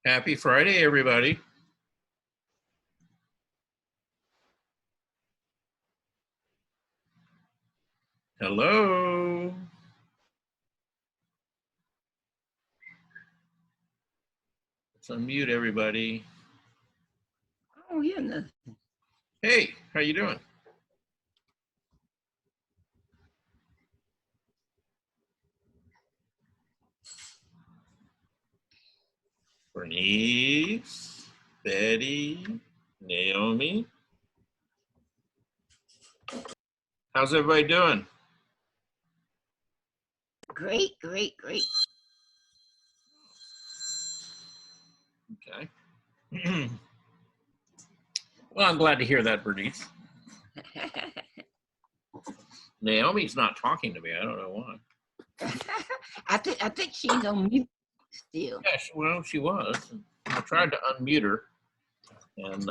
Happy Friday, everybody. Hello. Let's unmute everybody. Oh, yeah, nothing. Hey, how you doing? Bernice, Betty, Naomi. How's everybody doing? Great, great, great. Okay. Well, I'm glad to hear that, Bernice. Naomi's not talking to me. I don't know why. I think she's on mute still. Yeah, well, she was. I tried to unmute her, and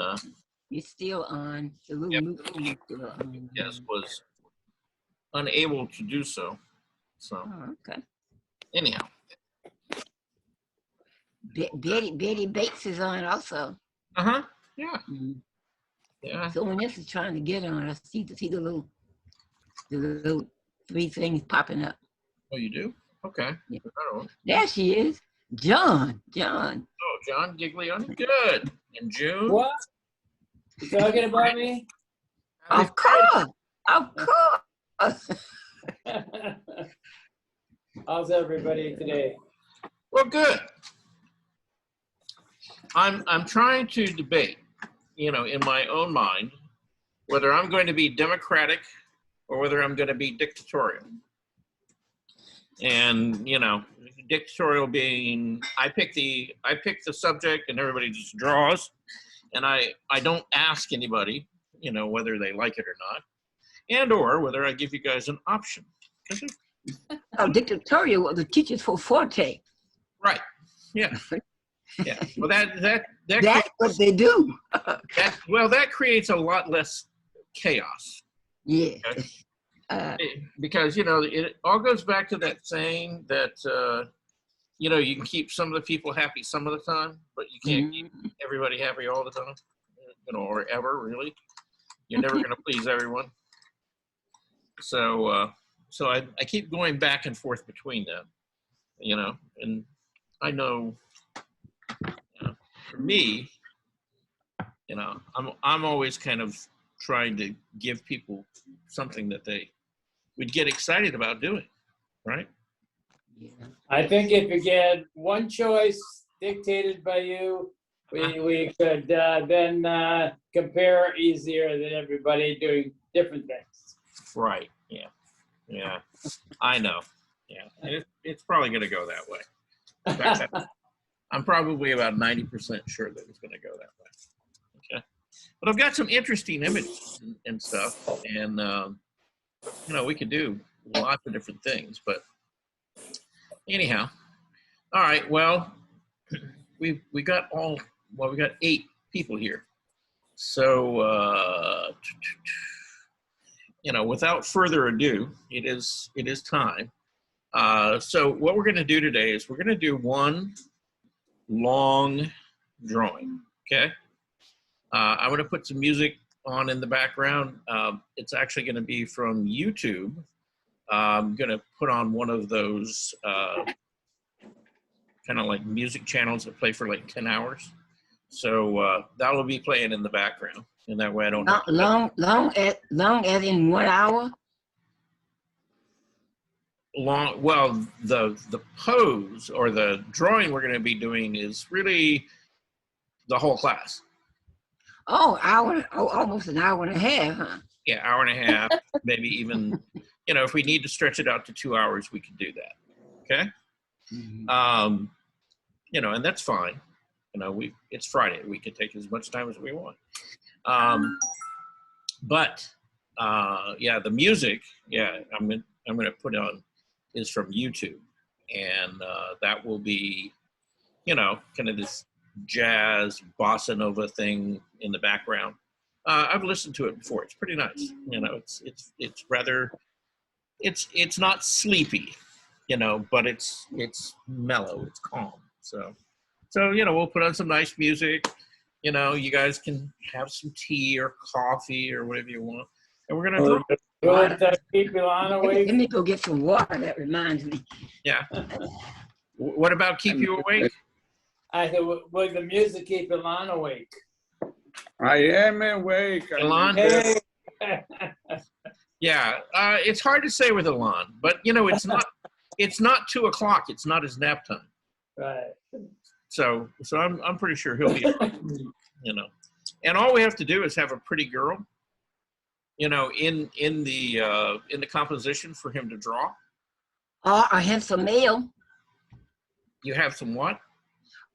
You're still on. The little yep. mute thing is still on. Yes, was unable to do so. So, Oh, okay. anyhow. Betty Bates is on also. Uh-huh. Yeah. Mm-hmm. Yeah. Someone else is trying to get on. I see the little three things popping up. Oh, you do? Okay. Yeah. I don't know. There she is. John. Oh, John Giglione. Good. And June. What? You talking about me? Of course. How's everybody today? Well, good. I'm trying to debate, in my own mind, whether I'm going to be democratic or whether I'm going to be dictatorial. And dictatorial being I pick the subject and everybody just draws, and I don't ask anybody, whether they like it or not, and or whether I give you guys an option. Dictatorial was the teachers for forte. Right. Yeah. Yeah. Well, that's what they do. that creates a lot less chaos. Yeah. Okay? Because it all goes back to that saying that you can keep some of the people happy some of the time, but you can't keep everybody happy all the time, or ever, really. You're never going to please everyone. So I keep going back and forth between them, and I know, for me, I'm always kind of trying to give people something that they would get excited about doing, right? Yeah. I think if you get one choice dictated by you, we could then compare easier than everybody doing different things. Right. Yeah. Yeah. I know. Yeah. It's probably going to go that way. In fact, I'm probably about 90% sure that it's going to go that way. Okay. But I've got some interesting images and stuff, and we could do lots of different things. But anyhow, all right. Well, we got 8 people here. So without further ado, it is time. So what we're going to do today is we're going to do one long drawing. Okay. I'm going to put some music on in the background. It's actually going to be from YouTube. I'm going to put on one of those kind of like music channels that play for like 10 hours. So that will be playing in the background, and that way I don't have to long as in 1 hour. Well, the pose or the drawing we're going to be doing is really the whole class. Oh, almost an hour and a half, huh? Yeah, hour and a half, maybe even, if we need to stretch it out to 2 hours, we can do that. Okay. Mm-hmm. And that's fine. It's Friday. We can take as much time as we want. But the music, I'm going to put on is from YouTube, and that will be, kind of this jazz bossa nova thing in the background. I've listened to it before. It's pretty nice. It's rather, it's not sleepy, but it's mellow. It's calm. So So, you know, we'll put on some nice music. You know, you guys can have some tea or coffee or whatever you want. And we're going to draw. Will it keep Ilana Let awake? me go get some water. That reminds me. Yeah. What about keep you awake? I said, will the music keep Ilana awake? I am awake. Elon? Hey. Yeah. It's hard to say with Elon, but, you know, it's not 2 o'clock. It's not his nap time. Right. So I'm pretty sure he'll be, you know, and all we have to do is have a pretty girl, you know, in the composition for him to draw. Or a handsome male. You have some what?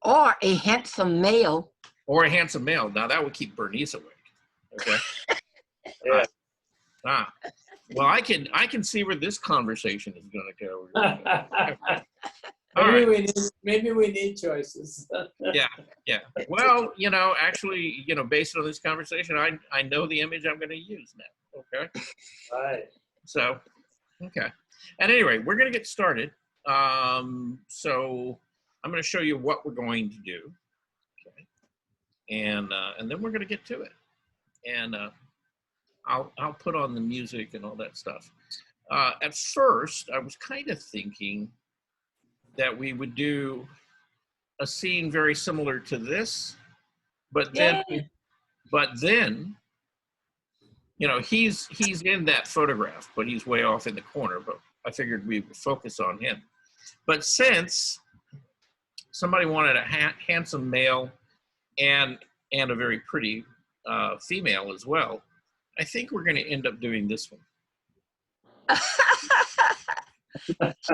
Or a handsome male. Or a handsome male. Now that would keep Bernice awake. Okay. Yeah. Well, I can see where this conversation is going to go. All Maybe right. maybe we need choices. Yeah. Well, you know, actually, you know, based on this conversation, I know the image I'm going to use now. Okay. Right. So, okay. At any rate, we're going to get started. So I'm going to show you what we're going to do. Okay. And then we're going to get to it. And I'll put on the music and all that stuff. At first, I was kind of thinking that we would do a scene very similar to this, but then, you know, he's in that photograph, but he's way off in the corner. But I figured we would focus on him. But since somebody wanted a handsome male and a very pretty female as well, I think we're going to end up doing this one.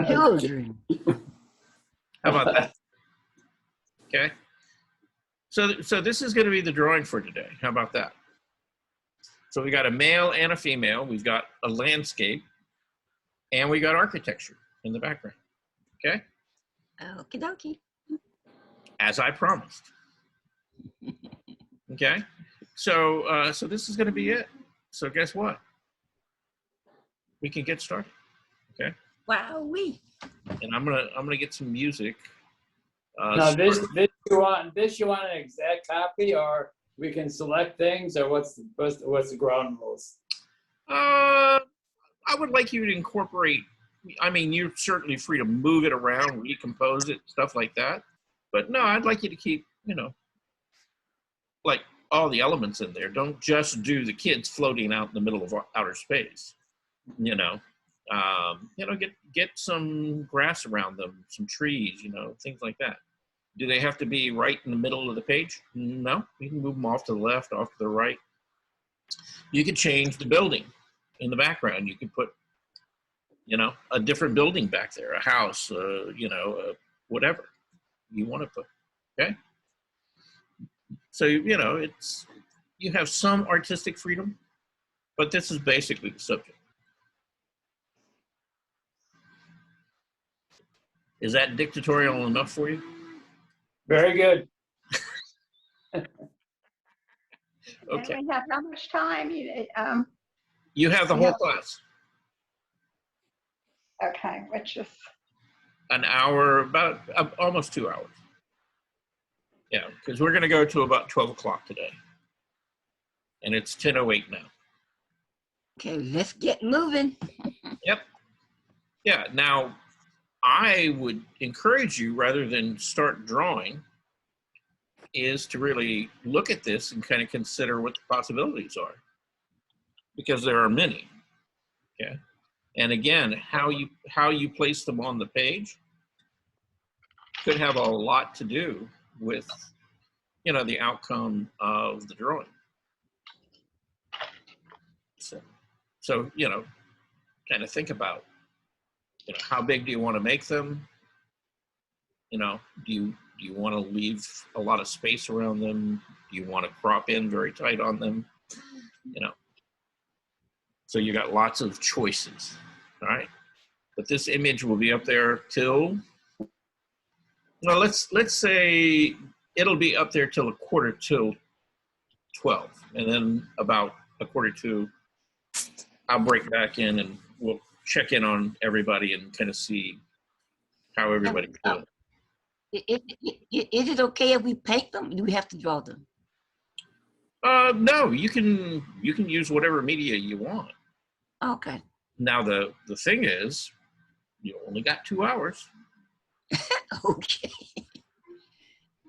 Children. How about that? Okay. So this is going to be the drawing for today. How about that? So we got a male and a female. We've got a landscape, and we got architecture in the background. Okay. Okie dokie. As I promised. Okay. So this is going to be it. So guess what? We can get started. Okay. Wowee. And I'm gonna get some music. Now this you want an exact copy, or we can select things, or what's the ground rules? I would like you to incorporate. I mean, you're certainly free to move it around, recompose it, stuff like that. But no, I'd like you to keep, you know, like all the elements in there. Don't just do the kids floating out in the middle of outer space. You know, get some grass around them, some trees, you know, things like that. Do they have to be right in the middle of the page? No, you can move them off to the left, off to the right. You could change the building in the background. You could put, you know, a different building back there, a house, you know, whatever you want to put. Okay. So, you know, you have some artistic freedom, but this is basically the subject. Is that dictatorial enough for you? Very good. Okay. And we have how much time? You have the whole class. Okay, which is, An hour, about almost 2 hours. Yeah, because we're going to go to about 12 o'clock today. And it's 10:08 now. Okay, let's get moving. Yep. Yeah, now I would encourage you, rather than start drawing, is to really look at this and kind of consider what the possibilities are. Because there are many. Okay. And again, how you place them on the page could have a lot to do with, you know, the outcome of the drawing. So you know, kind of think about, you know, how big do you want to make them? You know, do you want to leave a lot of space around them? Do you want to crop in very tight on them? You know, so you got lots of choices. All right, but this image will be up there till, well, let's say it'll be up there till 11:45, and then about 11:45, I'll break back in and we'll check in on everybody and kind of see how everybody's doing. Is it okay if we paint them? Or do we have to draw them? No, you can use whatever media you want. Okay. Now the thing is, you only got 2 hours, Okay.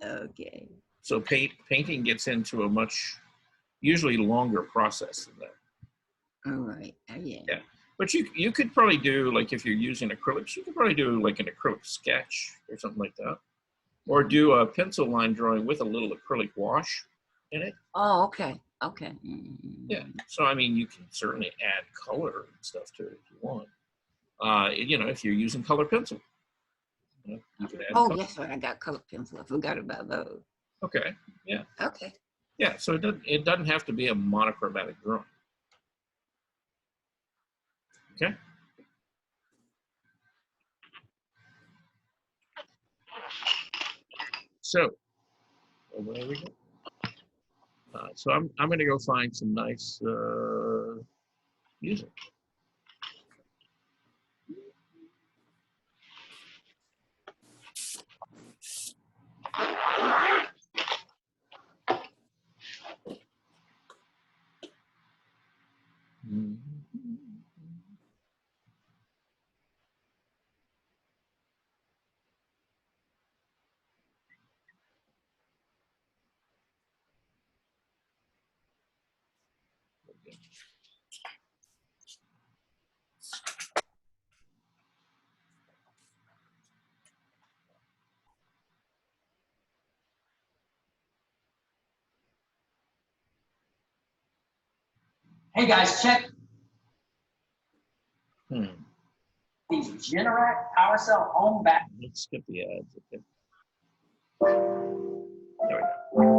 Okay. so painting gets into a much usually longer process than that. All right. Yeah. Yeah. But you could probably do, like, if you're using acrylics, you could probably do like an acrylic sketch or something like that, or do a pencil line drawing with a little acrylic wash in it. Oh, okay. Okay. Yeah. So I mean, you can certainly add color and stuff to it if you want. If you're using color pencil, you can add. Oh, color. yes, right. I got color pencil. I forgot about those. Okay. Yeah. Okay. Yeah. So it doesn't have to be a monochromatic drawing. Okay. So, where we go? So I'm going to go find some nice music. Hey guys, check Hmm. these Generac PowerCell home back. Let's skip the ads. Okay. There we go.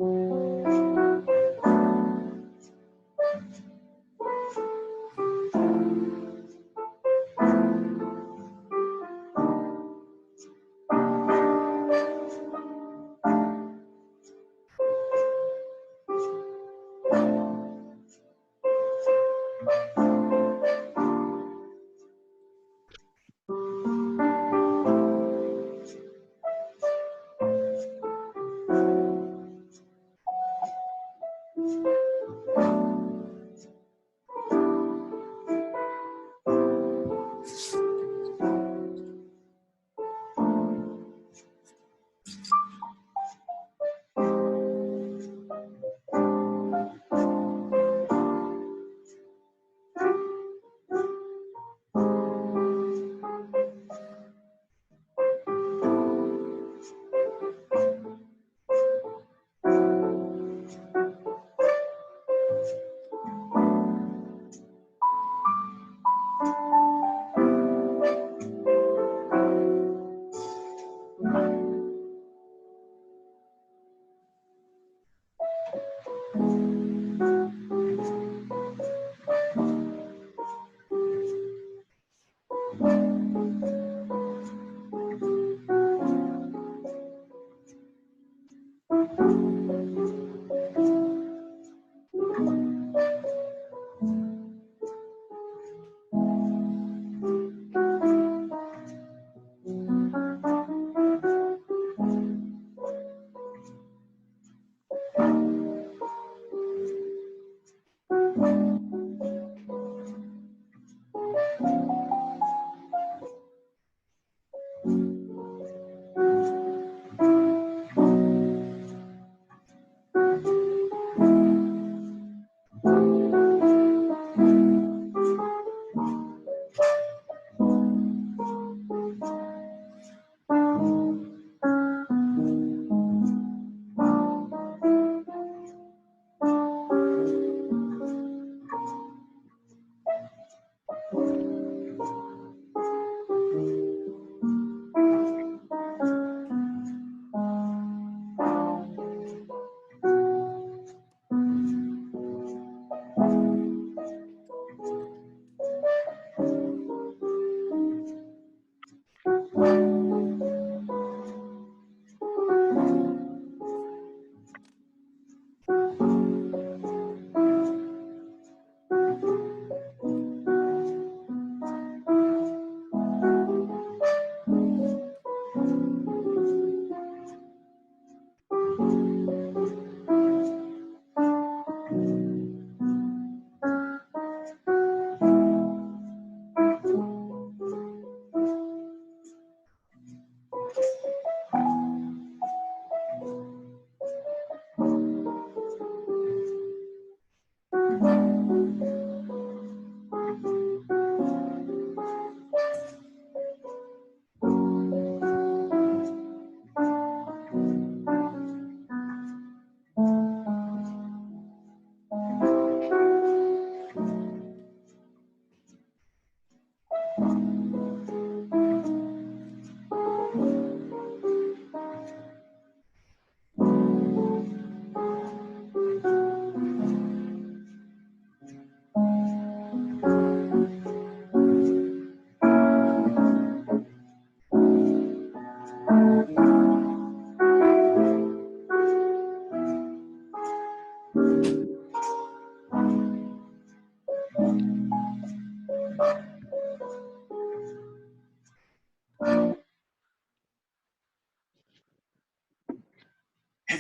Have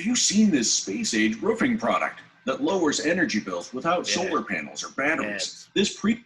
you seen this space-age roofing product that lowers energy bills without Yeah. solar panels or batteries? Yes. This pre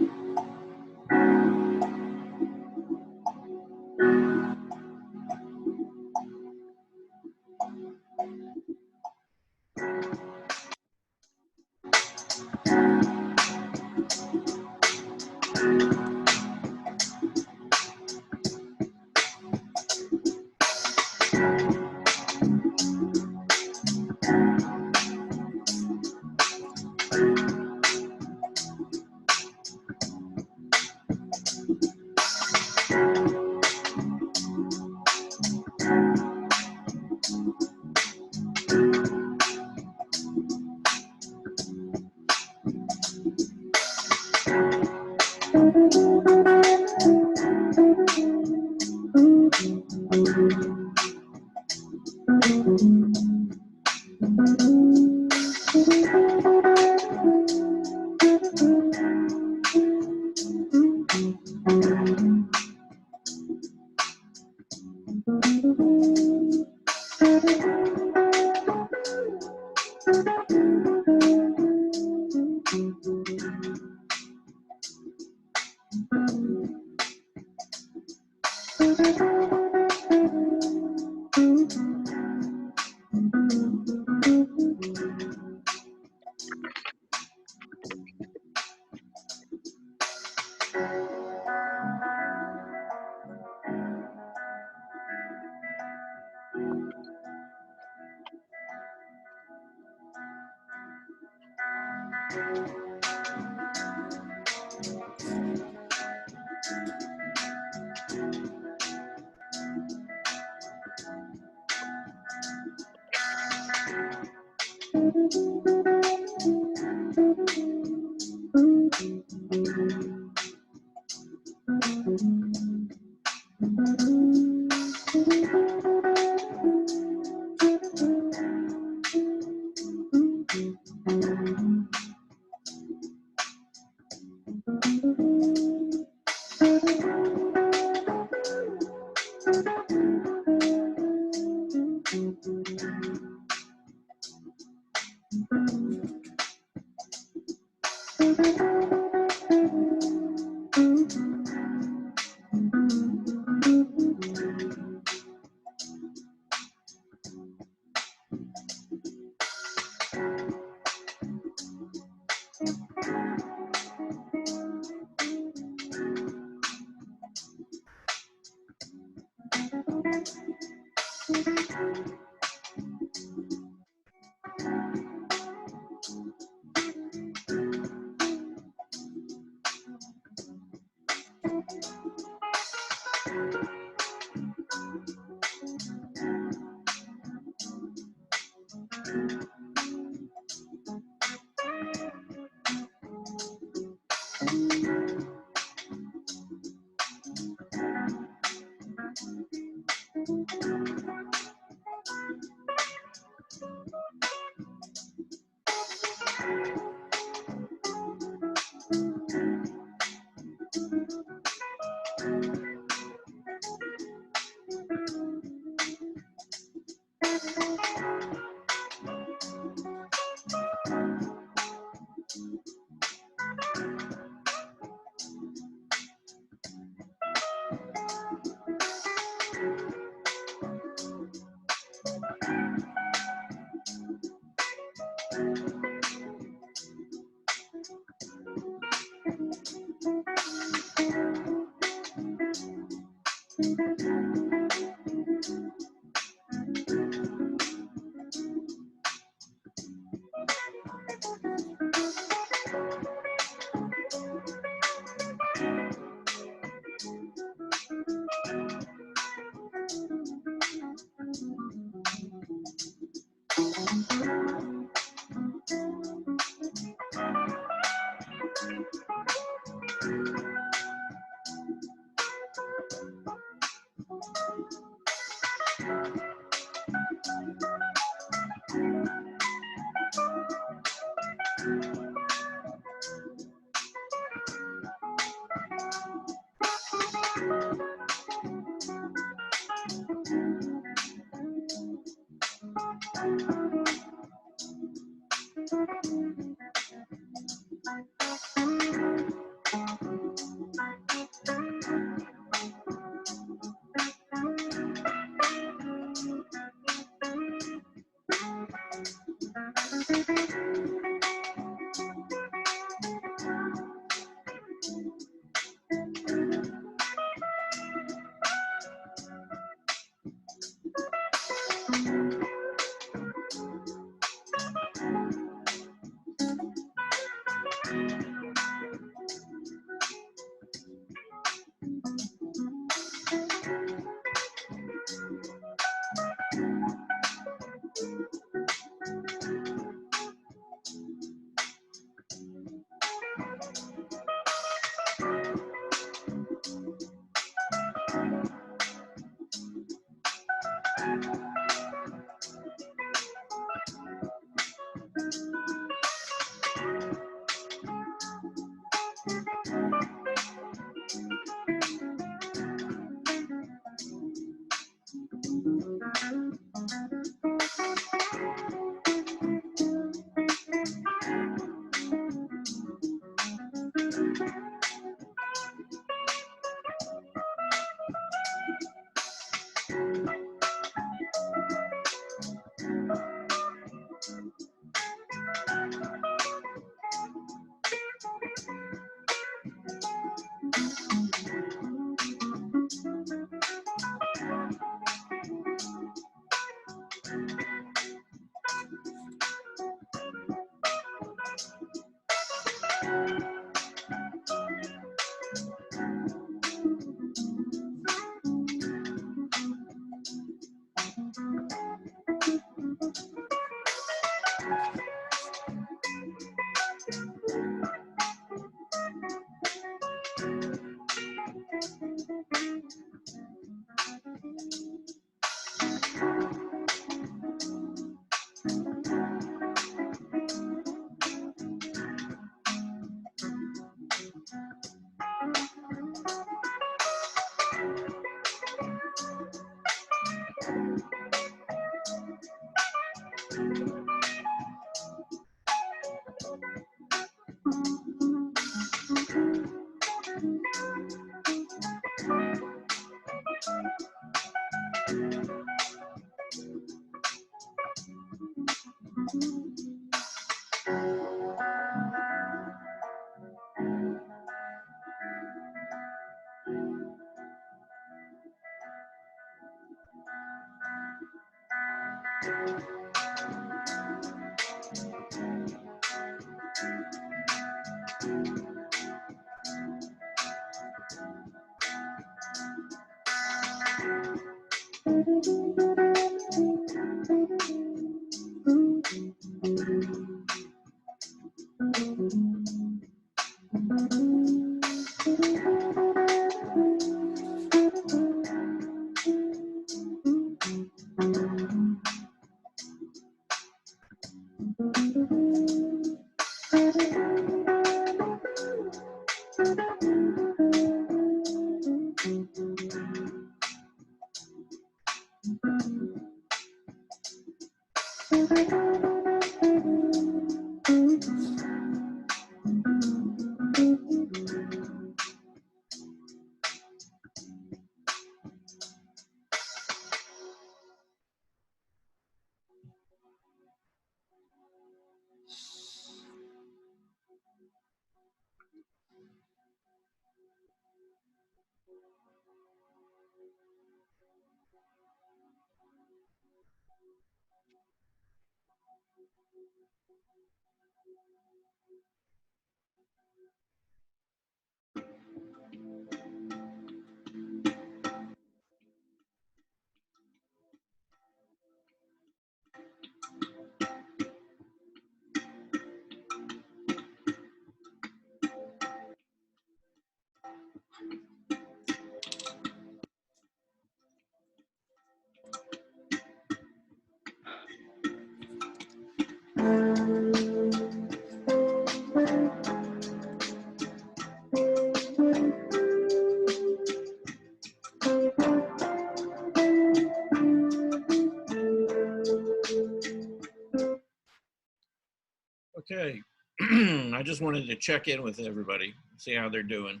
Okay, I just wanted to check in with everybody, see how they're doing.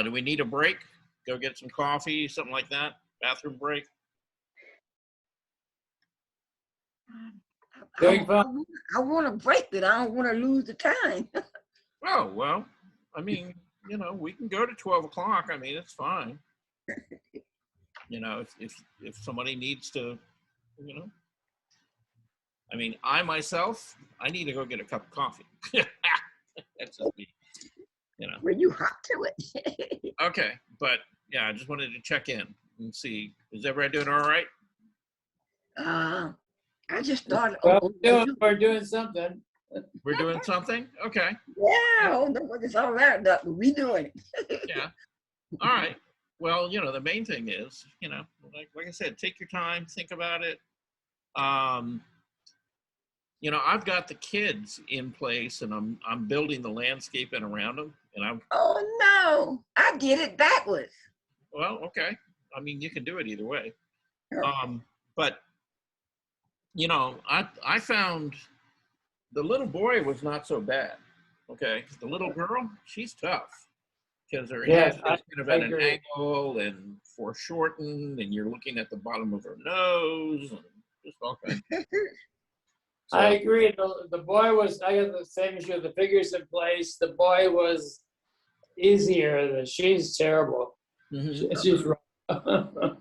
Do we need a break? Go get some coffee, something like that? Bathroom break? Doing fine. I want to break it. I don't want to lose the time. Oh, well, I mean, you know, we can go to 12 o'clock. I mean, it's fine. You know, if somebody needs to, you know. I mean, I myself, I need to go get a cup of coffee. That's just me, you know. When you hot to it. Okay, but yeah, I just wanted to check in and see, is everybody doing all right? I just started. Well, we're doing something. We're doing something? Okay, Yeah, I don't know what it's all about, but we doing it. yeah. All right. Well, the main thing is, like I said, take your time, think about it. I've got the kids in place, and I'm building the landscaping around them, and Oh no, I did it backwards. well, okay. I mean, you can do it either way. Yeah. But I found the little boy was not so bad. Okay, the little girl, she's tough because her Yes, head is kind of I at an agree. angle and foreshortened, and you're looking at the bottom of her nose, and just all kinds. So, I agree. The boy was, I got the same issue. The figures in place. The boy was easier. She's terrible. mhm. She's wrong.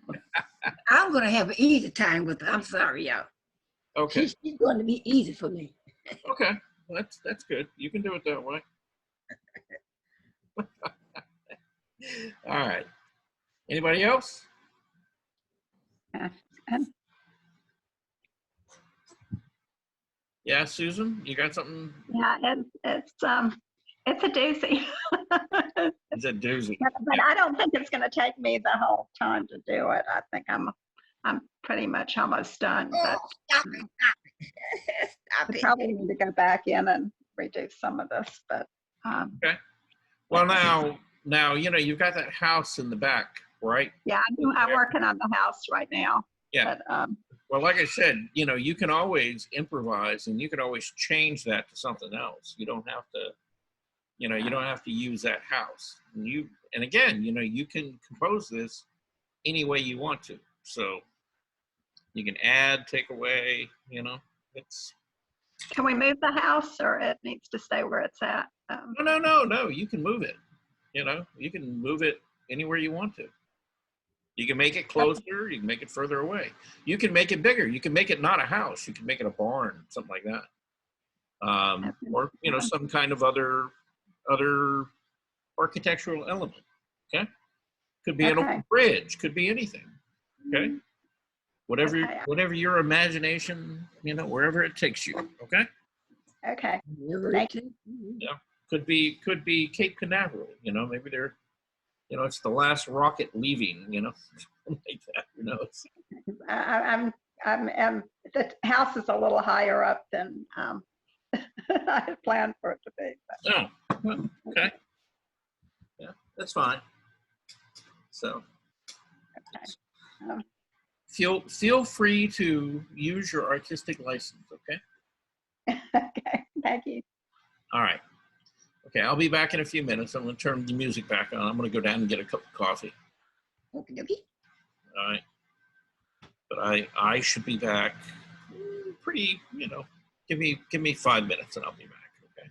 I'm gonna have an easy time with her. I'm sorry, y'all. Okay, She's going to be easy for me. okay, well, that's good. You can do it that way. All right. Anybody else? And Yeah, Susan, you got something? yeah, it's a doozy. It's a doozy. But I don't think it's gonna take me the whole time to do it. I think I'm pretty much almost done, Oh, but stop it! Stop I it! probably need to go back in and redo some of this, but, Well, now you've got that house in the back, right? yeah, I'm working on the house right now. Yeah. But, Well, like I said, you can always improvise, and you can always change that to something else. You don't have to, you don't have to use that house. And again, you can compose this any way you want to. So you can add, take away. It's can we move the house or it needs to stay where it's at? no. You can move it. You can move it anywhere you want to. You can make it closer. You can make it further away. You can make it bigger. You can make it not a house. You can make it a barn, something like that. Or some kind of other architectural element. Okay, could be an Okay. old bridge. Could be anything. Okay, Okay. whatever your imagination, wherever it takes you. Okay, Okay, Never Thank take- could be Cape Canaveral. Maybe they're, it's the last rocket leaving. Something like that. Who knows? the house is a little higher up than I had planned for it to be. But, Oh, well, okay. Yeah, that's fine. So Um, feel free to use your artistic license. Okay. okay, thank you. All right. Okay, I'll be back in a few minutes. I'm going to turn the music back on. I'm going to go down and get a cup of coffee. Okey-dokey. All right. But I should be back pretty. Give me 5 minutes and I'll be back. Okay.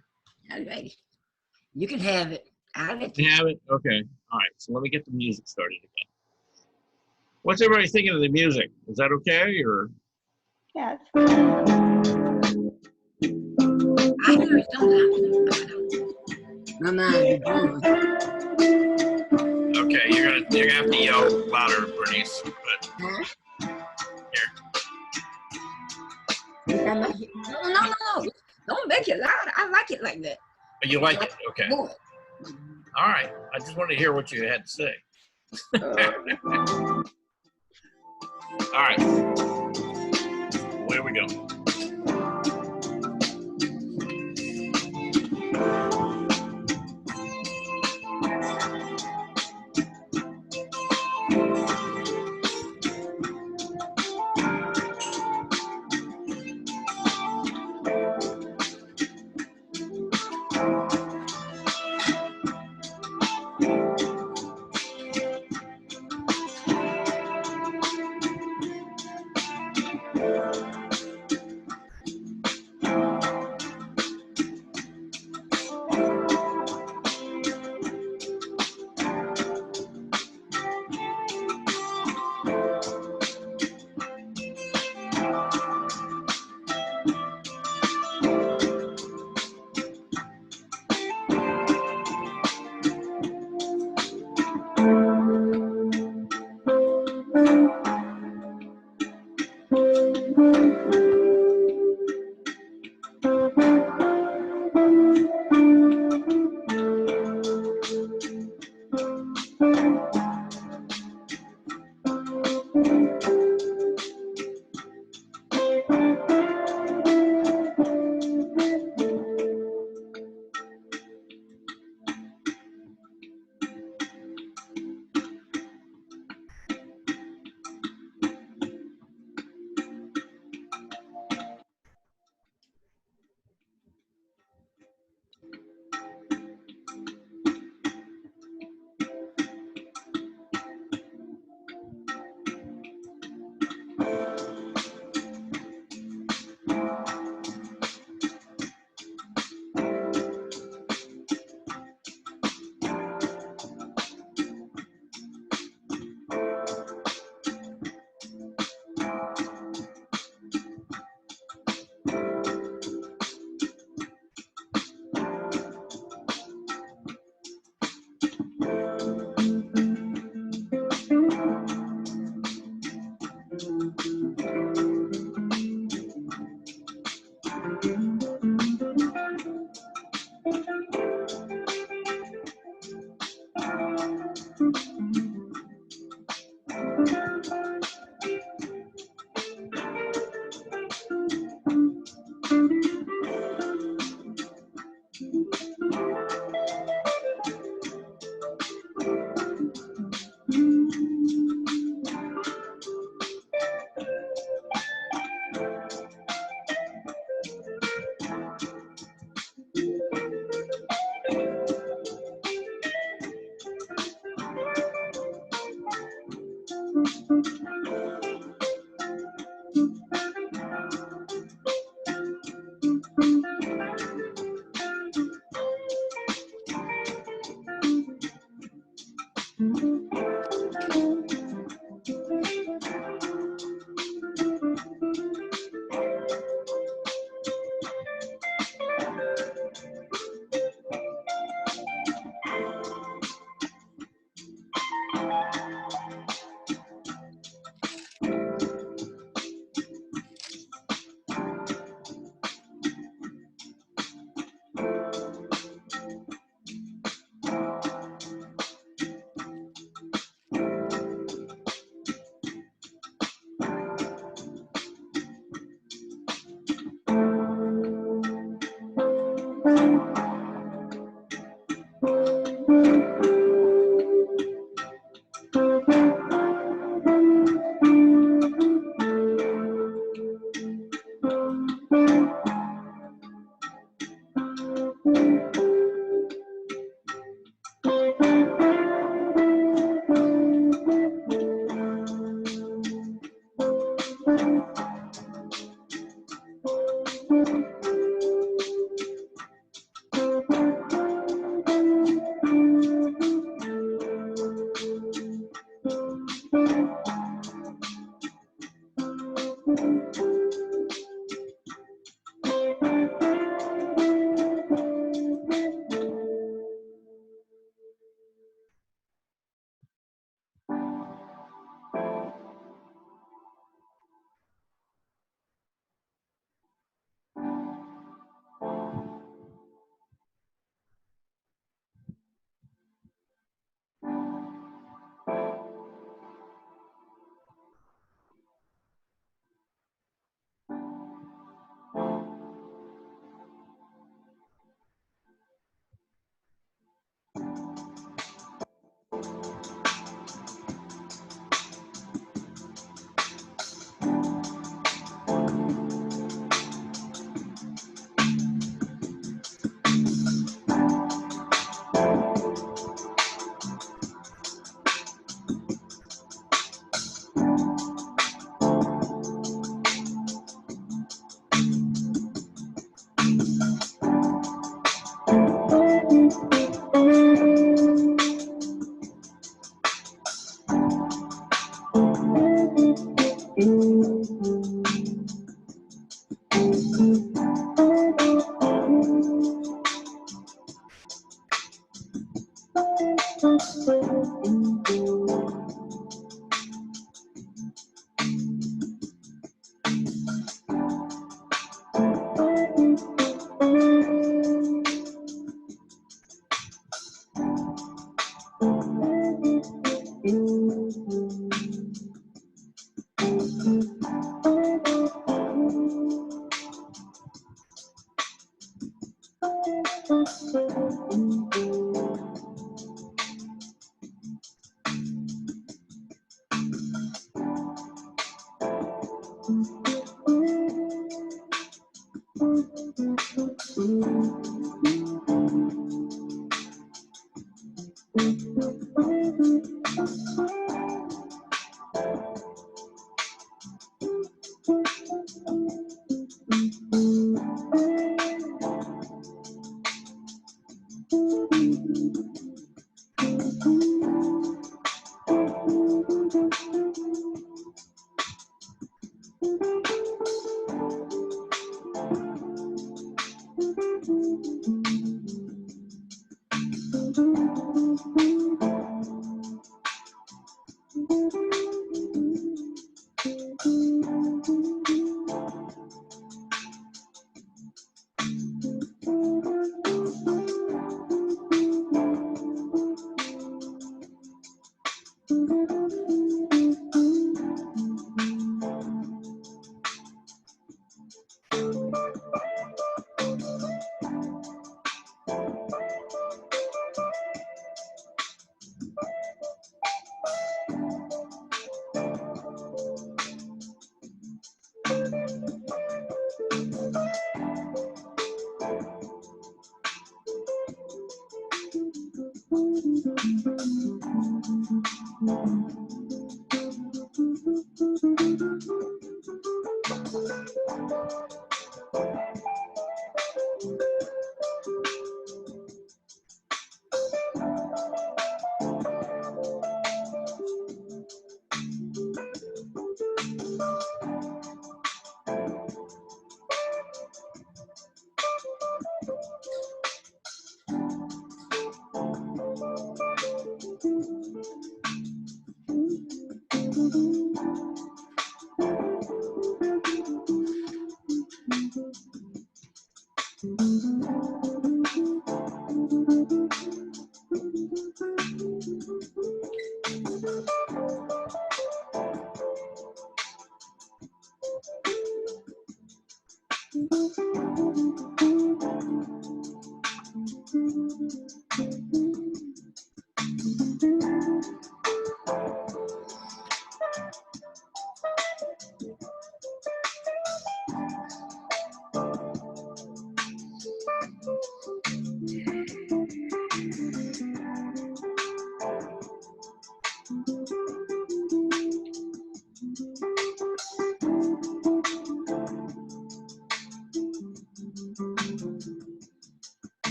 All righty. You can have it. I'll let you. Have it. Okay. All right. So let me get the music started again. What's everybody thinking of the music? Is that okay or? Yes. I hear it sometimes. My mind be going. Okay, you're gonna have to yell louder, Bernice. But Huh? here, No. Don't make it loud. I like it like that. but you like it, okay? Boy. All right. I just wanted to hear what you had to say. All right. Where we go?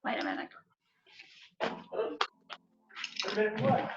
Wait a minute. What?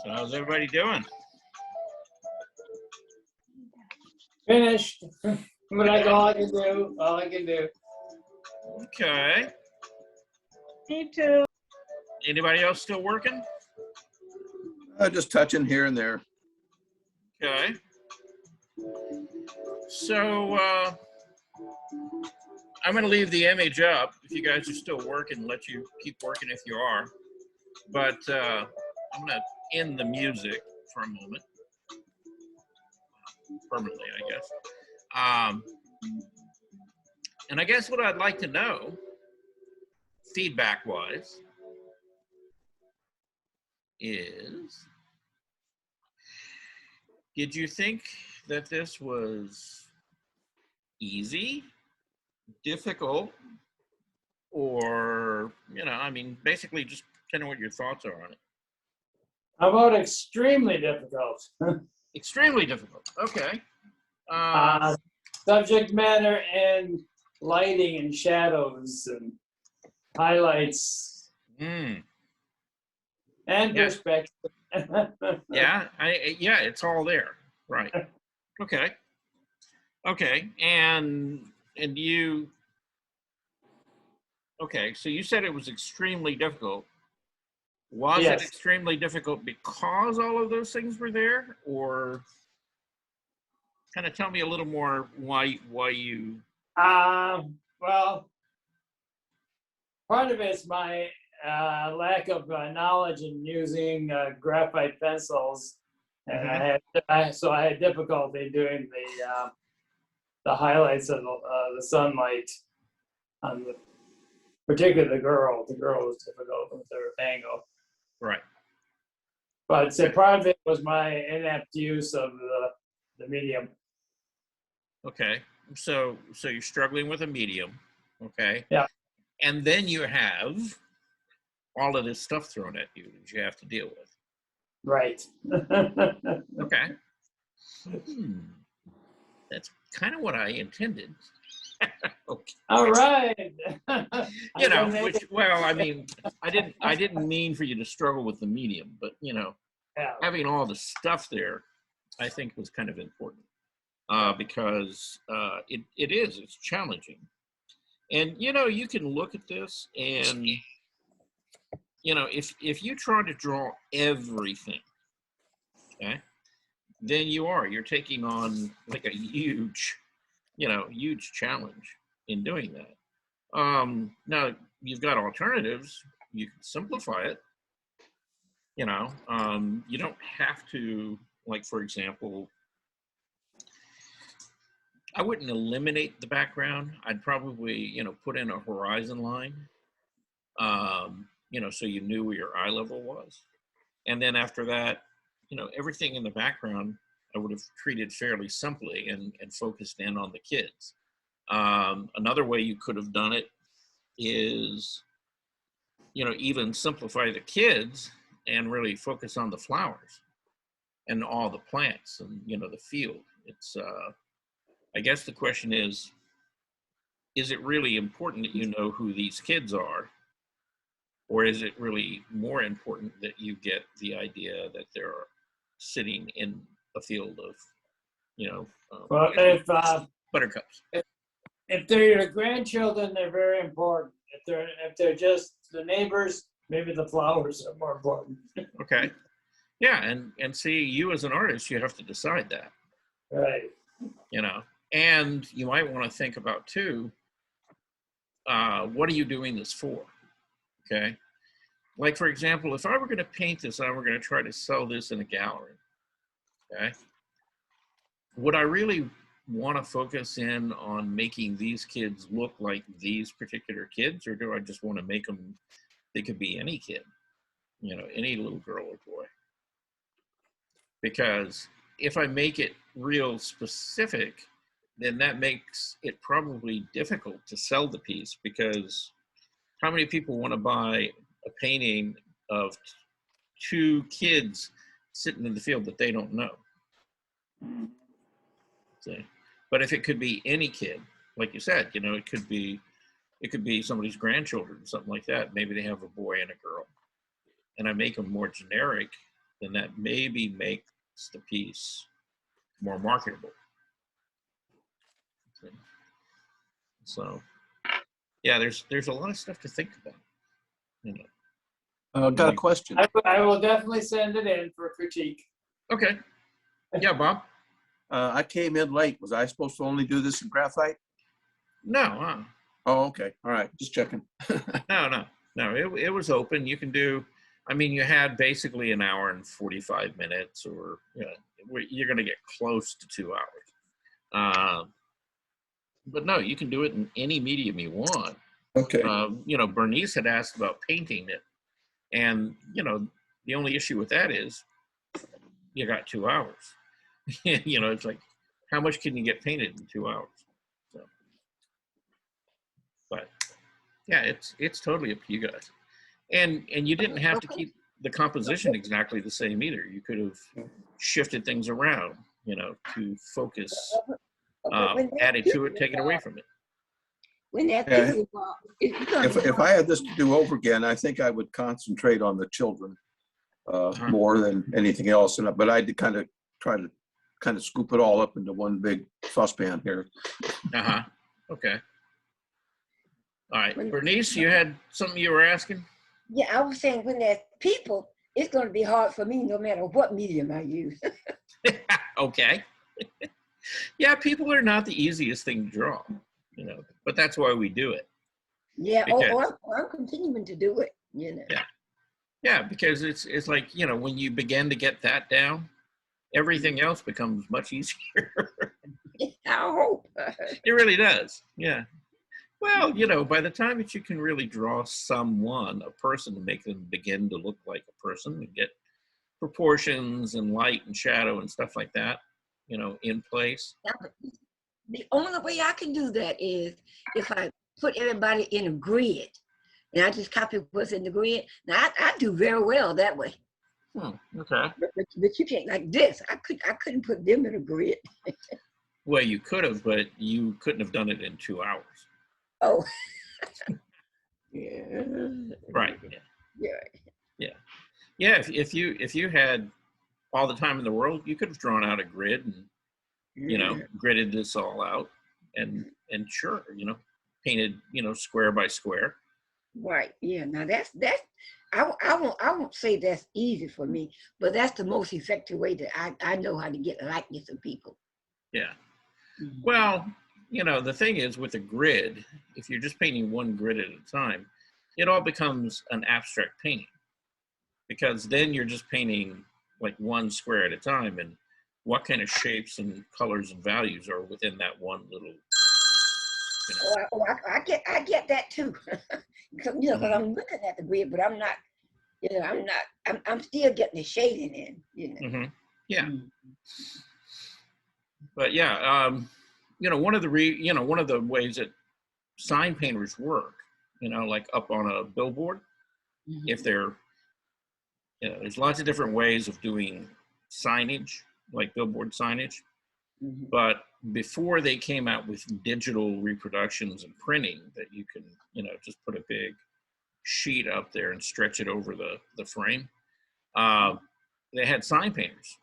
So how's everybody doing? Finished. But that's all I can do, all I can do. Okay. Me too. Anybody else still working? Just touching here and there. Okay. So I'm going to leave the image up. If you guys are still working, let you keep working if you are. But I'm going to end the music for a moment. Permanently, I guess. And I guess what I'd like to know, feedback-wise, is, did you think that this was easy, difficult, or, you know, I mean, basically just kind of what your thoughts are on it? How about extremely difficult? Extremely difficult. Okay. Subject matter and lighting and shadows and highlights mm, and Yeah. perspective. yeah, yeah, it's all there. Right. Okay. Okay. And you, okay, so you said it was extremely difficult. Was it Yes. extremely difficult because all of those things were there, or kind of tell me a little more why you? Well, part of it's my lack of knowledge in using graphite pencils, and so I had difficulty doing the highlights of the sunlight on particularly the girl. The girl was difficult with her angle. Right. But so part of it was my inept use of the medium. Okay. So you're struggling with a medium. Okay. Yeah. And then you have all of this stuff thrown at you that you have to deal with. Right. Okay. That's kind of what I intended. Okay. All right. You know, which, well, I mean, I didn't mean for you to struggle with the medium, but you know, Yeah. having all the stuff there, I think was kind of important because it's challenging. And, you know, you can look at this and, you know, if you try to draw everything, okay, then you're taking on like a huge challenge in doing that. Now you've got alternatives. You can simplify it. You know, you don't have to, like, for example, I wouldn't eliminate the background. I'd probably, you know, put in a horizon line, you know, so you knew where your eye level was. And then after that, you know, everything in the background, I would have treated fairly simply and focused in on the kids. Another way you could have done it is, you know, even simplify the kids and really focus on the flowers and all the plants and, you know, the field. It's, I guess the question is it really important that you know who these kids are? Or is it really more important that you get the idea that they're sitting in a field of, Well, buttercups. if they're your grandchildren, they're very important. If they're just the neighbors, maybe the flowers are more important. Okay. Yeah, and see, you as an artist, you have to decide that, Right. and you might want to think about too, what are you doing this for? Okay. Like, for example, if I were going to paint this, I were going to try to sell this in a gallery. Okay. Would I really want to focus in on making these kids look like these particular kids, or do I just want to make them, they could be any kid, any little girl or boy? Because if I make it real specific, then that makes it probably difficult to sell the piece, because how many people want to buy a painting of two kids sitting in the field that they don't know? See? But if it could be any kid, like you said, it could be somebody's grandchildren, something like that. Maybe they have a boy and a girl, and I make them more generic, then that maybe makes the piece more marketable. See? So, yeah, there's a lot of stuff to think about. Got a question. I will definitely send it in for critique. Okay. Yeah, Bob. I came in late. Was I supposed to only do this in graphite? No. Oh, okay. All right. Just checking. No. It was open. You can do. I mean, you had basically an hour and 45 minutes, or you're going to get close to 2 hours. But no, you can do it in any medium you want. Okay. Bernice had asked about painting it, and the only issue with that is you got 2 hours. It's like, how much can you get painted in 2 hours? So, but yeah, it's totally up to you guys. And you didn't have to keep the composition exactly the same either. You could have shifted things around, to focus, added to it, taken away from it. When that Yeah. people involved, it's gonna be If I had this to do over again, I think I would concentrate on the children more than anything else. But I did kind of try to scoop it all up into one big saucepan here. Okay. All right, Bernice, you had something you were asking? Yeah, I was saying when there's people, it's going to be hard for me no matter what medium I use. Okay. Yeah, people are not the easiest thing to draw, but that's why we do it. Yeah, Because- I'm continuing to do it, Yeah, because it's like, when you begin to get that down, everything else becomes much easier. I hope. It really does. Yeah. Well, by the time that you can really draw a person, to make them begin to look like a person and get proportions and light and shadow and stuff like that, in place. The only way I can do that is if I put everybody in a grid and I just copy what's in the grid. Now I do very well that way. Okay. But you can't like this. I couldn't put them in a grid. Well, you could have, but you couldn't have done it in 2 hours. Oh. Yeah. Right. Yeah. Yeah. If you had all the time in the world, you could have drawn out a grid and gridded this all out and sure, painted, square by square. Right. Yeah. Now that's I won't say that's easy for me, but that's the most effective way that I know how to get likeness of people. Yeah. Well, the thing is with a grid, if you're just painting one grid at a time, it all becomes an abstract painting, because then you're just painting like one square at a time, and what kind of shapes and colors and values are within that one little, I get that too. Because I'm looking at the grid, but I'm not, I'm still getting the shading in, Yeah. But yeah, one of the ways that sign painters work, like up on a billboard, if they're, there's lots of different ways of doing signage, like billboard signage. But before they came out with digital reproductions and printing that you can, just put a big sheet up there and stretch it over the frame, they had sign painters.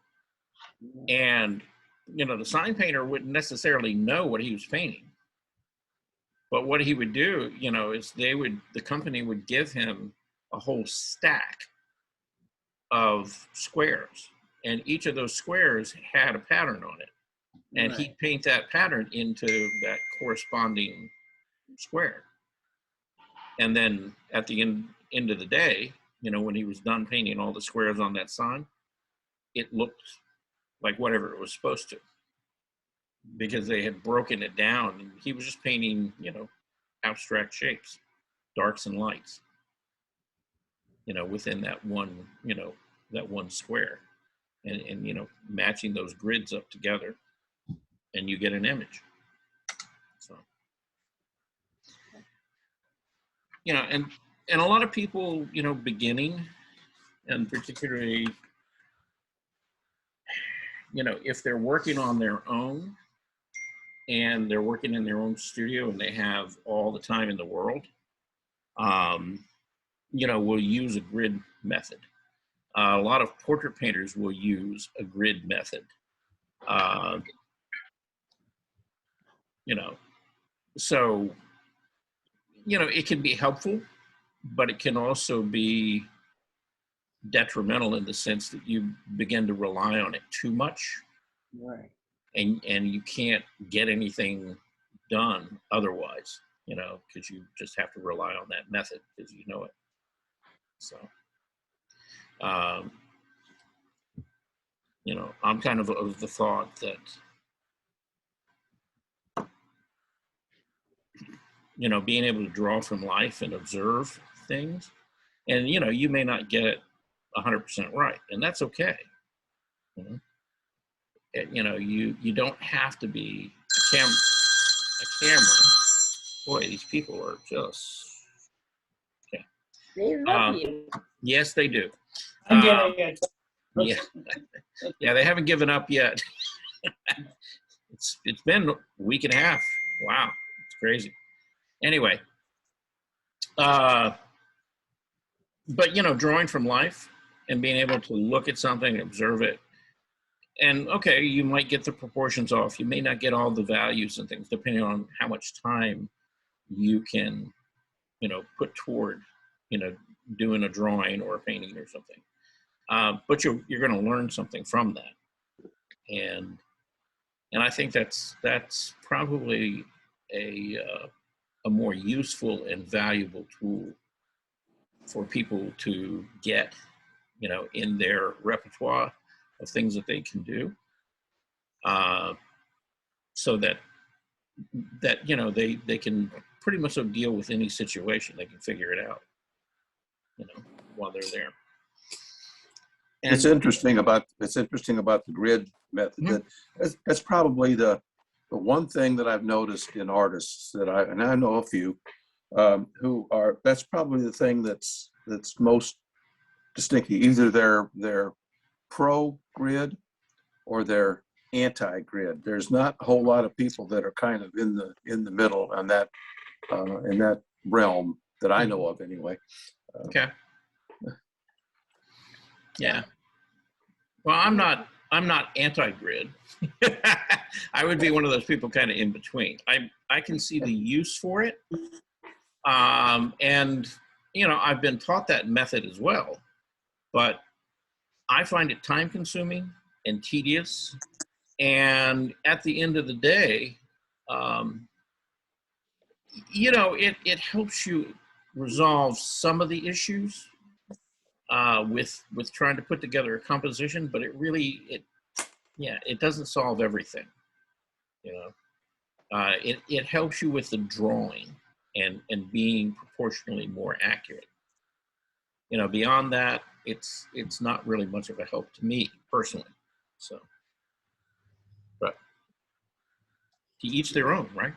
And, you know, the sign painter wouldn't necessarily know what he was painting. But what he would do, you know, is the company would give him a whole stack of squares. And each of those squares had a pattern on it. And he'd paint that pattern into that corresponding square. And then at the end of the day, you know, when he was done painting all the squares on that sign, it looked like whatever it was supposed to, because they had broken it down and he was just painting, you know, abstract shapes, darks and lights, you know, within that one, you know, that one square, and you know, matching those grids up together, and you get an image. So, you know, and a lot of people, you know, beginning, and particularly, you know, if they're working on their own and they're working in their own studio and they have all the time in the world, you know, will use a grid method. A lot of portrait painters will use a grid method. You know, so, you know, it can be helpful, but it can also be detrimental in the sense that you begin to rely on it too much. Right. And you can't get anything done otherwise, you know, because you just have to rely on that method because you know it. So, you know, I'm kind of the thought that, you know, being able to draw from life and observe things, and, you know, you may not get it 100% right, and that's okay. You know, you know, you don't have to be a camera. Boy, these people are just, okay. They love you. Yes, they do. I'm getting it. Yeah, yeah, they haven't given up yet. It's been a week and a half. Wow, it's crazy. Anyway, but you know, drawing from life and being able to look at something, observe it, and okay, you might get the proportions off. You may not get all the values and things, depending on how much time you can, you know, put toward, you know, doing a drawing or a painting or something. But you're going to learn something from that, and I think that's probably a more useful and valuable tool for people to get, you know, in their repertoire of things that they can do, so that you know, they can pretty much deal with any situation. They can figure it out, you know, while they're there. And It's interesting about the grid method. Mm-hmm. That's probably the one thing that I've noticed in artists that I know a few who are, that's probably the thing that's most distinctive. Either they're pro grid or they're anti grid. There's not a whole lot of people that are kind of in the middle on that in that realm that I know of anyway. Okay. Yeah. Well, I'm not anti-grid. I would be one of those people kind of in between. I can see the use for it. And, you know, I've been taught that method as well, but I find it time consuming and tedious. And at the end of the day, you know, it helps you resolve some of the issues with trying to put together a composition, but it doesn't solve everything. You know, it helps you with the drawing and being proportionally more accurate. You know, beyond that, it's not really much of a help to me personally. So, but to each their own, right?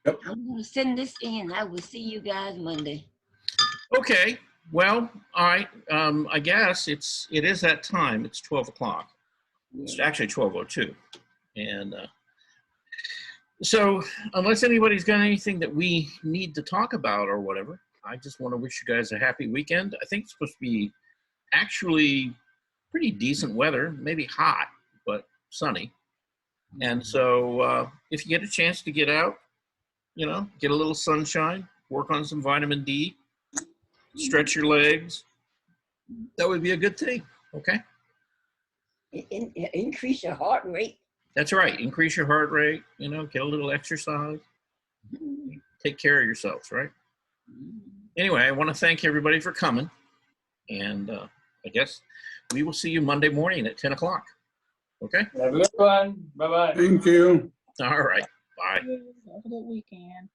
I'm gonna send this in. I will see you guys Monday. Okay. Well, all right. I guess it is that time. It's 12 o'clock. It's actually 12:02. And so unless anybody's got anything that we need to talk about or whatever, I just want to wish you guys a happy weekend. I think it's supposed to be actually pretty decent weather, maybe hot, but sunny. And so if you get a chance to get out, you know, get a little sunshine, work on some vitamin D, stretch your legs, that would be a good thing. Okay. Increase your heart rate. That's right. Increase your heart rate, you know, get a little exercise, take care of yourselves, right? Anyway, I want to thank everybody for coming. And I guess we will see you Monday morning at 10 o'clock. Okay. Have a good one. Bye-bye. Thank you. All right. Bye. Have a good weekend.